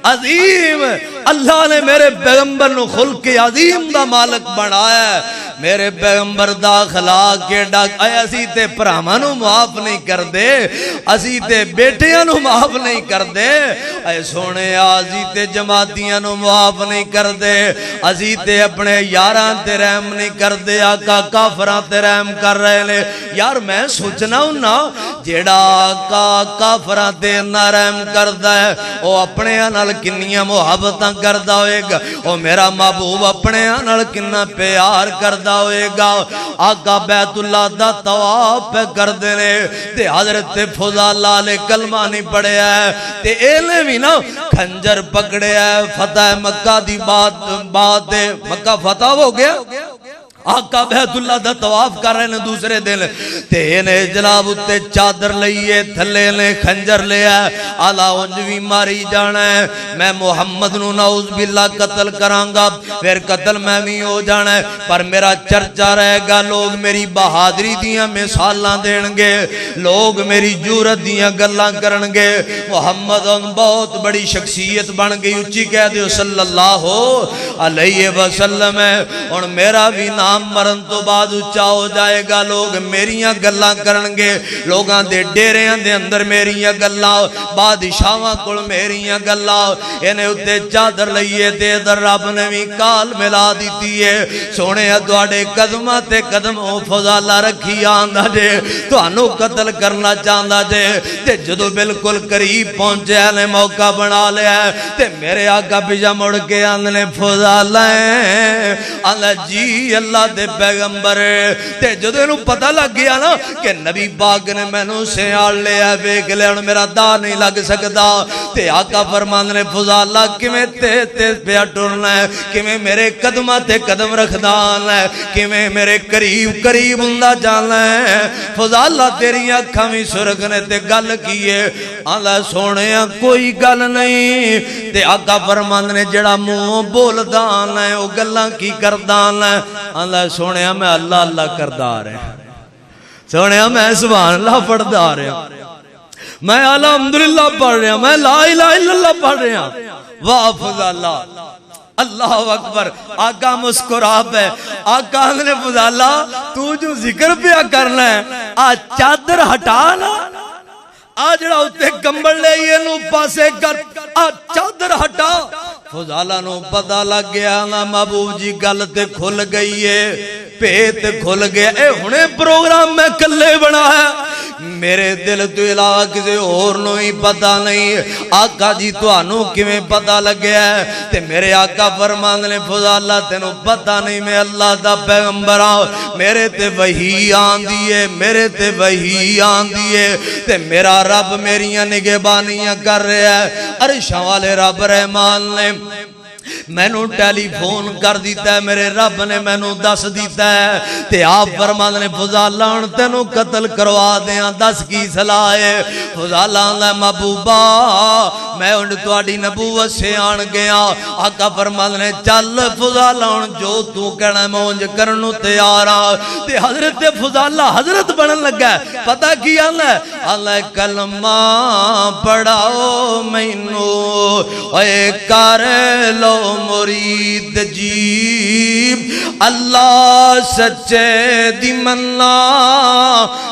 عظیم اللہ نے میرے پیغمبر نو خلق عظیم دا مالک بنایا ہے میرے پیغمبر دا اخلاق کے ڈاک اے اسی تے پراواں نو معاف نہیں کر دے اسی تے بیٹیاں نو معاف نہیں کر دے اے سونے اسی تے جماعتیاں نو معاف نہیں کر دے اسی تے اپنے یاراں تے رحم نہیں کر دے آقا کافراں تے رحم کر رہے نے یار میں سوچنا ہوں نا جیڑا آقا کافراں تے نہ رحم کردا ہے او اپنے نال کنیاں محبتاں کردا ہوئے گا او میرا محبوب اپنے نال کنا پیار کردا ہوئے گا آقا بیت اللہ دا طواف پہ کر دینے تے حضرت فضالہ علیہ کلمہ نہیں پڑھے ہے تے ایلے بھی نا کھنجر پکڑے ہے فتح مکہ دی بات ہے مکہ فتح ہو گیا آقا بیت اللہ دا طواف کر رہے نے دوسرے دن تے انہیں جناب اتے چادر لئیے تھلے نے خنجر لیا آلہ انجوی ماری جانا ہے میں محمد نو نعوذ باللہ قتل کرانگا پھر قتل میں بھی ہو جانا ہے پر میرا چرچا رہے گا لوگ میری بہادری دیاں مثالاں دینگے لوگ میری جورت دیاں گلاں کرنگے محمد بہت بڑی شخصیت بن گئی اچھی کہہ دیو صلی اللہ علیہ وسلم ہے اور میرا بھی نام مرن تو بعد اچھا ہو جائے گا لوگ میریاں گلاں کرنگے لوگاں دے ڈیریاں دے اندر میریاں گلاں بادشاہاں کل میریاں گلاں انہیں اتے چادر لئیے دے در رب نے بھی کال ملا دیتی ہے سونے دوڑے قدمہ تے قدم او فضالہ رکھی آندہ جے تو انو قتل کرنا چاندہ جے تے جدو بالکل قریب پہنچے انہیں موقع بنا لیا تے میرے آقا پیجا مڑ کے آندھنے فضالہ ہیں اللہ جی اللہ دے پیغمبر تے جدو انہوں پتہ لگ گیا نا کہ نبی پاک نے میں نو سے آڑ لیا بیک لیا میرا دا نہیں لگ سکتا تے آقا فرمان نے فضالہ کمیں تے پیا ٹرنا ہے کمیں میرے قدمہ تے قدم رکھدان ہے کمیں میرے قریب ہندہ جانا ہے فضالہ تیری اکھاں بھی سرگنے تے گل کیے اللہ سونے کوئی گل نہیں تے آقا فرمان نے جڑا منہ بول دان ہے وہ گلاں کی کردان ہے اللہ سونے میں اللہ اللہ کردہ رہے سونے میں سبحان اللہ پڑھدہ رہے میں الحمدللہ پڑھ رہے میں لا الہ الا اللہ پڑھ رہے واہ فضالہ اللہ اکبر آقا مسکرا پہ آقا نے فضالہ تو جو ذکر پہ کرنا ہے آج چادر ہٹانا آج جڑا اتے کمبل لے یہ نو پاسے کر آج چادر ہٹا فضالہ نو پتہ لگ گیا نا محبوب جی گلتے کھل گئی ہے پیت کھل گیا اے ہونے پروگرام میں کلے بنا ہے میرے دل تو علاوہ کسی اور نو ہی پتہ نہیں آقا جی تو آنو کمیں پتہ لگ گیا ہے تے میرے آقا فرمان نے فضالہ تینو پتہ نہیں میں اللہ دا پیغمبر آؤں میرے تے وحی آن دیئے میرے تے وحی آن دیئے تے میرا رب میریاں نگہبانیاں کر رہا ہے عرشاں والے رب رحمان نے میں نو ٹیلی فون کر دیتا ہے میرے رب نے میں نو دس دیتا ہے تے آپ فرمان نے فضالہ ان تینو قتل کروا دیاں دس کی صلاح ہے فضالہ اللہ محبوبہ میں ان توڑی نبوت سے آن گیا آقا فرمان نے چل فضالہ ان جو تو کہنا مونج کرنو تیارا تے حضرت فضالہ حضرت بنن لگا ہے پتہ کیا اللہ کلمہ پڑھاؤ مینو اے کر لو مرید جیب اللہ سچے دی مننا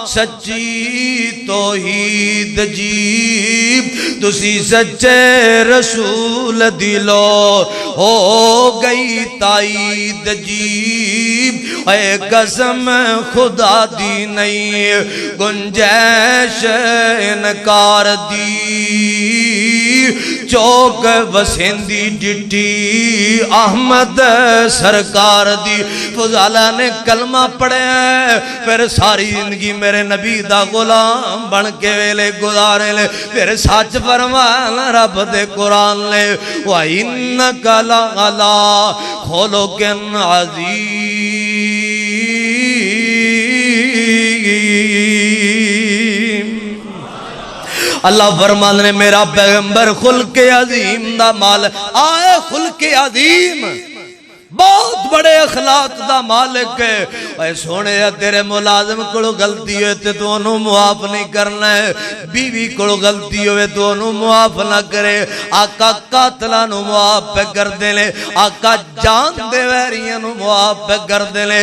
سچی توحید جیب تسی سچے رسول دلو ہو گئی تائید جیب اے قسم خدا دی نہیں گنجائش انکار دی چوک وسیندی ڈٹی احمد سرکار دی فضالہ نے کلمہ پڑھے ہیں پھر ساری زندگی میرے نبی دا غلام بن کے ویلے گزارے لے پھر سچ فرمانا رب دے قرآن لے وَإِنَّكَ لَعَلَىٰ خُلُقٍ عَظِيمٍ اللہ فرمان نے میرا پیغمبر خلق عظیم دا مال آئے خلق عظیم بہت بڑے اخلاق دا مالک ہے۔ اے سونے تیرے ملازم کو غلطی ہوئے تے تو انہوں معاف نہیں کرنا ہے، بیوی کو غلطی ہوئے تو انہوں معاف نہ کرے۔ آقا قاتلہ نو معاف پہ کر دے لے، آقا جان دے ویریاں نو معاف پہ کر دے لے۔